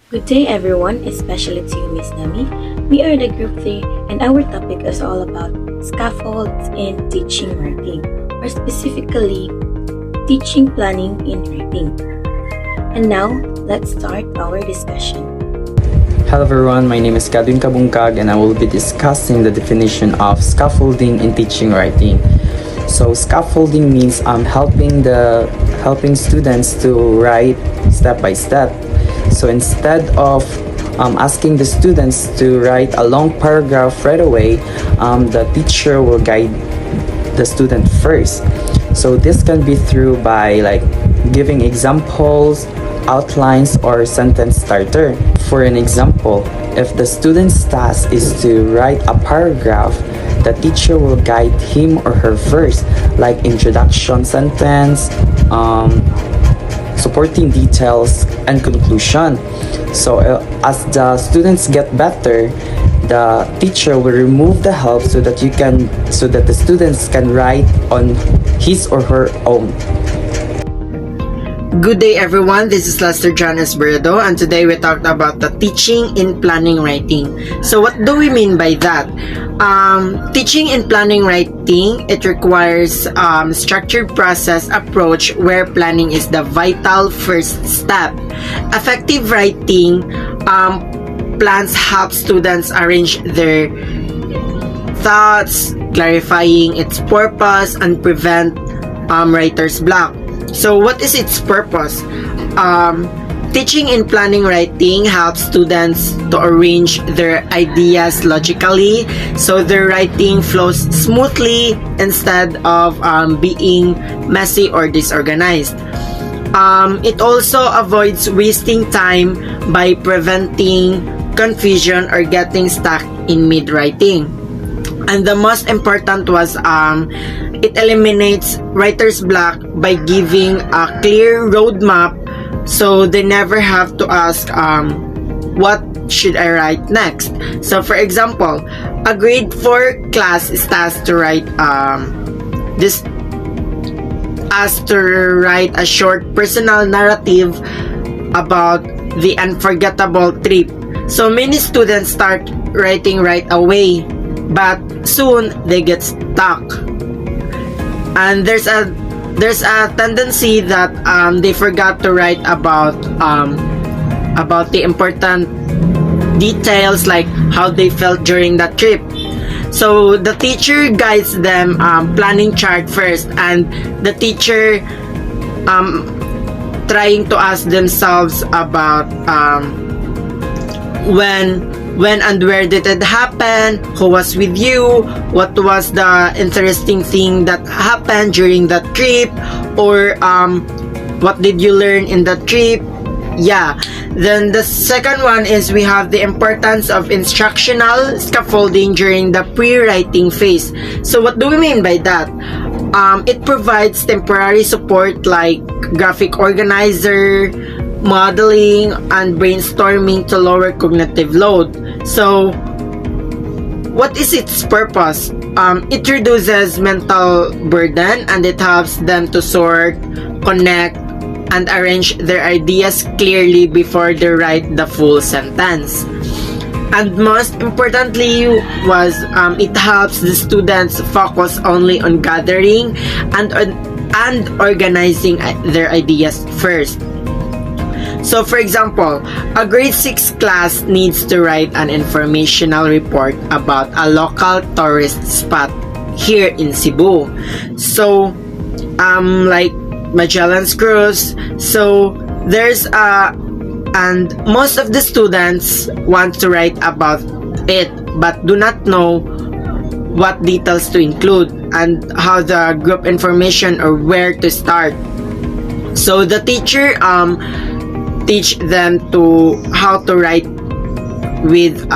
Good day everyone, especially to you, Miss Nami. We are the Group 3 and our topic is all about scaffolds in teaching writing, or specifically, teaching planning in writing. And now, let's start our discussion. Hello everyone, my name is Kadwin Kabungkag and I will be discussing the definition of scaffolding in teaching writing. So scaffolding means helping students to write step by step. So instead of asking the students to write a long paragraph right away, the teacher will guide the student first. So this can be through by giving examples, outlines, or sentence starter. For an example, if the student's task is to write a paragraph, the teacher will guide him or her first, like introduction sentence, supporting details, and conclusion. So as the students get better, the teacher will remove the help so that the students can write on his or her own. Good day everyone, this is Lester John Esberdo and today we talked about the teaching in planning writing. So what do we mean by that? Teaching in planning writing, it requires structured process approach where planning is the vital first step. Effective writing plans help students arrange their thoughts, clarifying its purpose and prevent writer's block. So what is its purpose? Teaching in planning writing helps students to arrange their ideas logically so their writing flows smoothly instead of being messy or disorganized. It also avoids wasting time by preventing confusion or getting stuck in mid-writing. And the most important was it eliminates writer's block by giving a clear roadmap so they never have to ask what should I write next. So for example, a grade 4 class is tasked to write a short personal narrative about the unforgettable trip. So many students start writing right away, but soon they get stuck. And there's a tendency that they forgot to write about the important details like how they felt during that trip. So the teacher guides them planning chart first, and the teacher trying to ask themselves about when and where did it happen, who was with you, what was the interesting thing that happened during that trip, or what did you learn in that trip. Yeah. Then the second one is we have the importance of instructional scaffolding during the pre-writing phase. So what do we mean by that? It provides temporary support like graphic organizer, modeling, and brainstorming to lower cognitive load. So what is its purpose? It reduces mental burden and it helps them to sort, connect, and arrange their ideas clearly before they write the full sentence. And most importantly was it helps the students focus only on gathering and organizing their ideas first. So for example, a grade 6 class needs to write an informational report about a local tourist spot here in Cebu. So like Magellan's Cruise. So there's and most of the students want to write about it but do not know what details to include and how the group information or where to start. So the teacher teach them to how to write with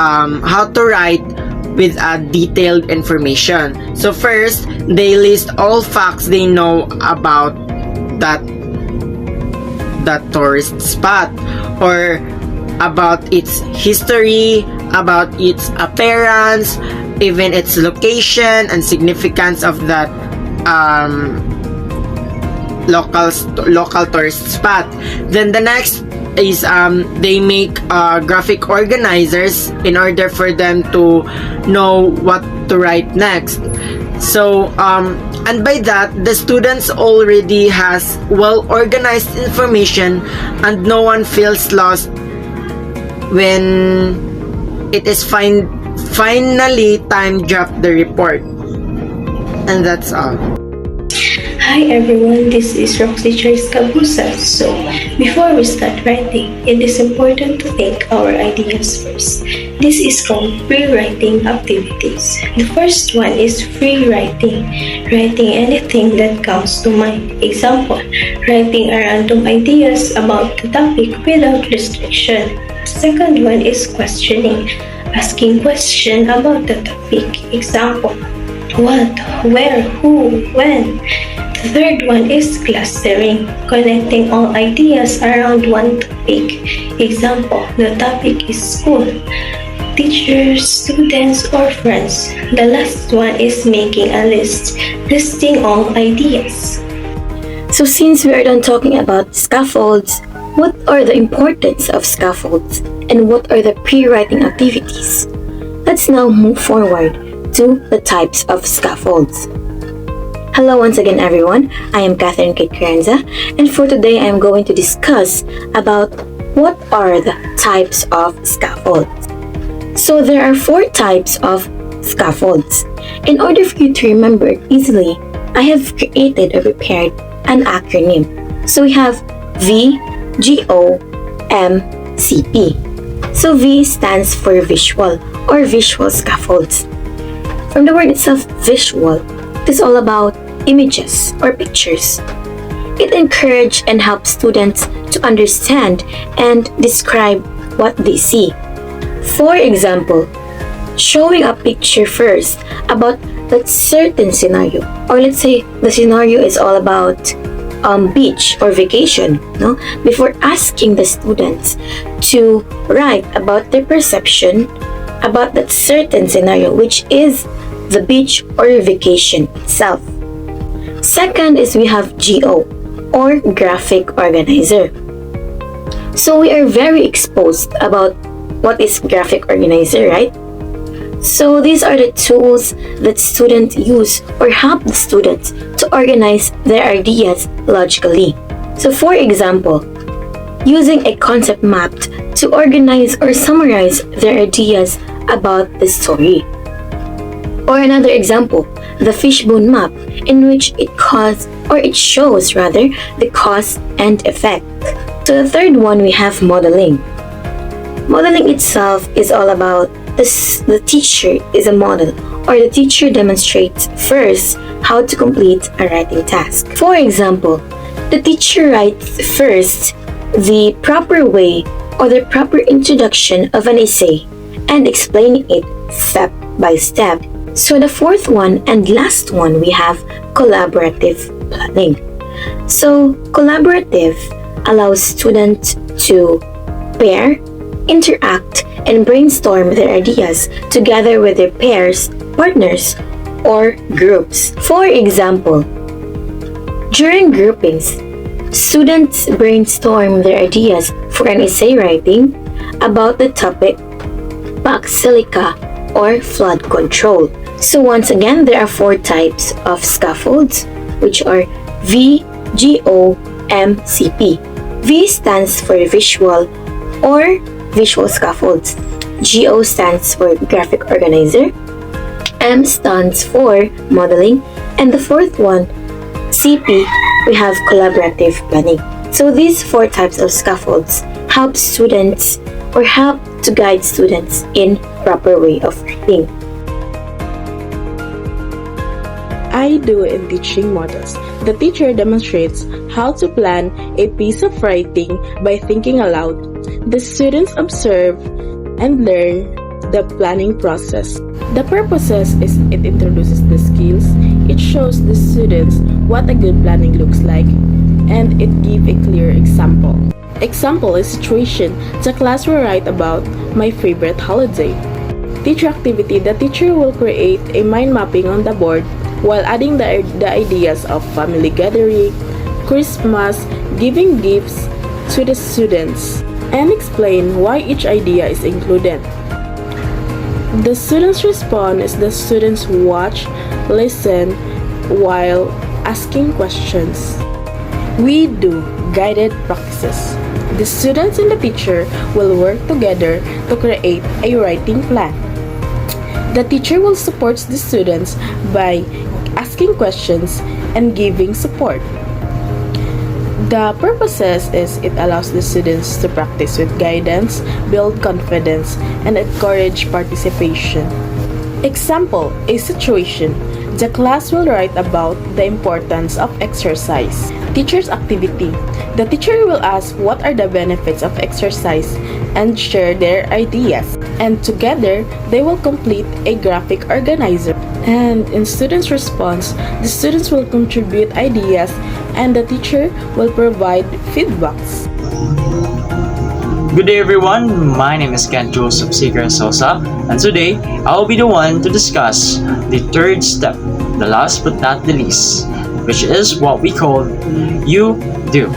detailed information. So first, they list all facts they know about that tourist spot, or about its history, about its appearance, even its location and significance of that local tourist spot. Then the next is they make graphic organizers in order for them to know what to write next. So and by that, the students already has well organized information and no one feels lost when it is finally time draft the report. And that's all. Hi everyone, this is Roxy Choice Kabusa. So, before we start writing, it is important to think our ideas first. This is called pre-writing activities. The first one is free writing. Writing anything that comes to mind. Example, writing a random ideas about the topic without restriction. The second one is questioning. Asking question about the topic. Example, what, where, who, when. The third one is clustering, connecting all ideas around one topic. Example, the topic is school, teachers, students, or friends. The last one is making a list, listing all ideas. So since we are done talking about scaffolds, what are the importance of scaffolds and what are the pre-writing activities? Let's now move forward to the types of scaffolds. Hello once again everyone, I am Catherine Kate Crianza, and for today I am going to discuss about what are the types of scaffolds. So there are 4 types of scaffolds. In order for you to remember it easily, I have created or prepared an acronym. So we have V, G, O, M, C, P. So V stands for visual or visual scaffolds. From the word itself, visual, it is all about images or pictures. It encourages and helps students to understand and describe what they see. For example, showing a picture first about that certain scenario, or let's say the scenario is all about beach or vacation, no? Before asking the students to write about their perception about that certain scenario, which is the beach or vacation itself. Second is we have GO or graphic organizer. So we are very exposed about what is graphic organizer, right? So these are the tools that students use or help the students to organize their ideas logically. So for example, using a concept map to organize or summarize their ideas about the story. Or another example, the fishbone map, in which it shows the cause and effect. So the third one we have modeling. Modeling itself is all about the teacher is a model, or the teacher demonstrates first how to complete a writing task. For example, the teacher writes first the proper way or the proper introduction of an essay and explaining it step by step. So the fourth one and last one we have collaborative planning. So collaborative allows students to pair, interact, and brainstorm their ideas together with their peers, partners, or groups. For example, during groupings, students brainstorm their ideas for an essay writing about the topic silica or flood control. So once again, there are 4 types of scaffolds, which are V, G, O, M, C, P. V stands for visual or visual scaffolds. GO stands for graphic organizer. M stands for modeling. And the fourth one, CP, we have collaborative planning. So these 4 types of scaffolds help students or help to guide students in proper way of writing. I do in teaching models. The teacher demonstrates how to plan a piece of writing by thinking aloud. The students observe and learn the planning process. The purposes is it introduces the skills, it shows the students what a good planning looks like, and it gives a clear example. Example is situation. The class will write about my favorite holiday. Teacher activity. The teacher will create a mind mapping on the board while adding the ideas of family gathering, Christmas, giving gifts, to the students and explain why each idea is included. The students respond as the students watch, listen while asking questions. We do guided practices. The students and the teacher will work together to create a writing plan. The teacher will support the students by asking questions and giving support. The purposes is it allows the students to practice with guidance, build confidence, and encourage participation. Example, a situation. The class will write about the importance of exercise. Teacher's activity. The teacher will ask what are the benefits of exercise and share their ideas. And together, they will complete a graphic organizer. And in students' response, the students will contribute ideas and the teacher will provide feedbacks. Good day everyone, my name is Ken Joseph Seeger Sosa, and today I'll be the one to discuss the third step, the last but not the least, which is what we call you do.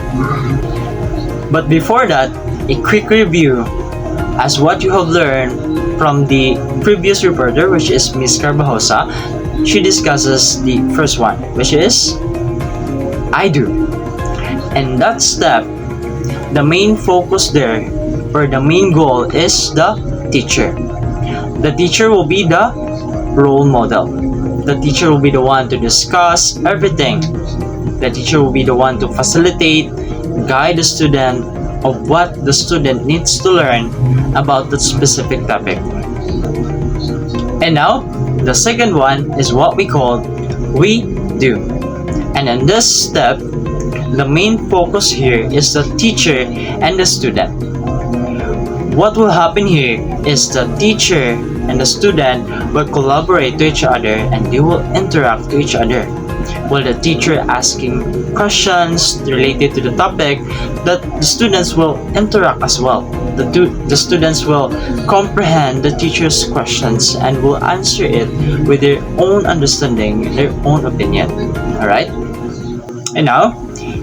But before that, a quick review as what you have learned from the previous reporter, which is Miss Carbajosa. She discusses the first one, which is I do. And that step, the main focus there, or the main goal is the teacher. The teacher will be the role model. The teacher will be the one to discuss everything. The teacher will be the one to facilitate, guide the student of what the student needs to learn about that specific topic. And now, the second one is what we call we do. And in this step, the main focus here is the teacher and the student. What will happen here is the teacher and the student will collaborate to each other and they will interact to each other. While the teacher asking questions related to the topic, that the students will interact as well. The students will comprehend the teacher's questions and will answer it with their own understanding, their own opinion. Alright? And now,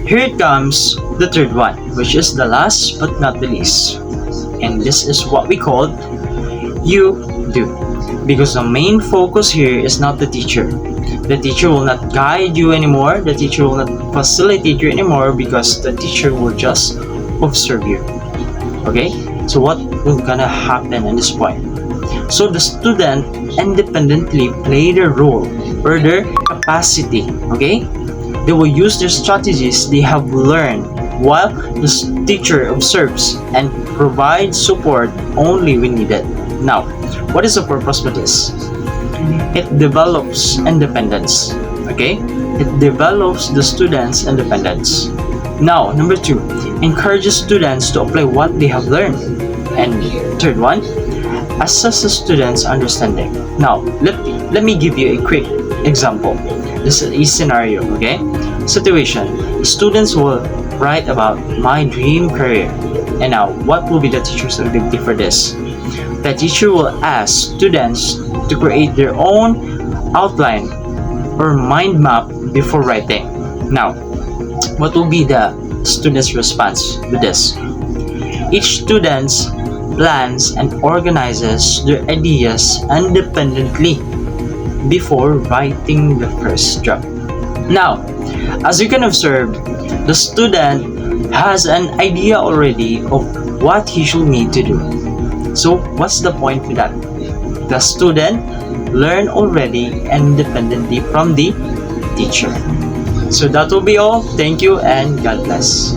here it comes the third one, which is the last but not the least. And this is what we call you do. Because the main focus here is not the teacher. The teacher will not guide you anymore. The teacher will not facilitate you anymore because the teacher will just observe you. Okay? So what will gonna happen at this point? So the student independently play their role or their capacity. Okay? They will use their strategies they have learned while the teacher observes and provides support only when needed. Now, what is the purpose of this? It develops independence. Okay? It develops the students' independence. Now, number 2, encourages students to apply what they have learned. And third one, assess the students' understanding. Now, let me give you a quick example. This is a scenario, okay? Situation. Students will write about my dream career. And now, what will be the teacher's objective for this? The teacher will ask students to create their own outline or mind map before writing. Now, what will be the student's response to this? Each student plans and organizes their ideas independently before writing the first draft. Now, as you can observe, the student has an idea already of what he should need to do. So, what's the point with that? The student learn already independently from the teacher. So that will be all. Thank you and God bless.